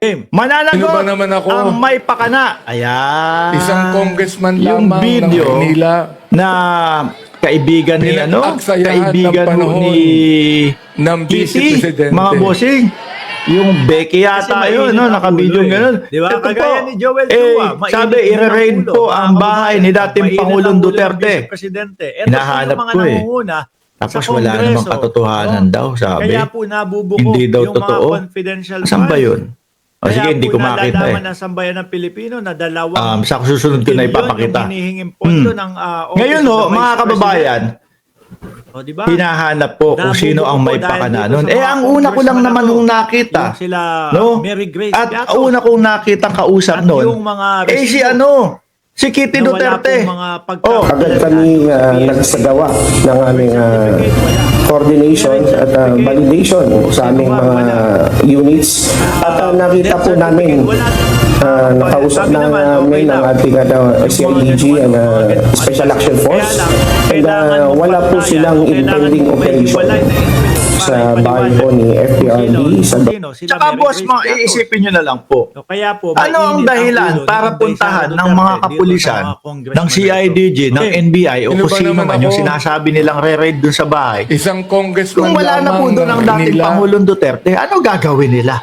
Mananagot Sino ba naman ako? ang may pakana. Ayan. Isang congressman Yung lamang ng video Manila. na kaibigan ni Pinag-aksayahan ng kaibigan panahon ni ng Vice Kitty, Presidente. mga bossing. Yung Becky yata yun, no? Naka-video ganun. Di ba? Ito Kagaya po, ni Joel Chua. sabi, i-raid po ang bahay ni dating Pangulong Duterte. Presidente. Hinahanap mga ko eh. nangunguna Tapos sa wala namang Kongreso. katotohanan daw, sabi. Kaya po nabubuko Hindi daw yung totoo. mga confidential Saan ba funds. yun? O sige, hindi ko makita nalalaman ng sambayan ng Pilipino na dalawang Sa susunod ko na ipapakita. yung hinihinging pondo ng Ngayon ho, mga kababayan, o, diba? hinahanap po kung sino ang may pakana nun. Ang una ko lang naman nung nakita. Yung sila No? Mary Grace At Piato. una kong nakitang kausap At nun, yung mga si si Kitty na wala Duterte. pong mga Agad kami nagsagawa ng aming coordination at validation sa aming mga units. At nakita po namin, nakausap na namin ang ating CIDG and Special Action Force. And wala po silang impending operation sa bahay po ni FPRD. Tsaka boss, iisipin nyo na lang po. Kaya po, Ano ang dahilan para puntahan ng mga kapulisan, ng CIDG, ng NBI o Sino kung ba sino naman man yung ako? sinasabi nilang re-raid dun sa bahay? Isang congressman Kung wala na po lamang doon ang ng dating Manila. Pangulong Duterte, ano gagawin nila?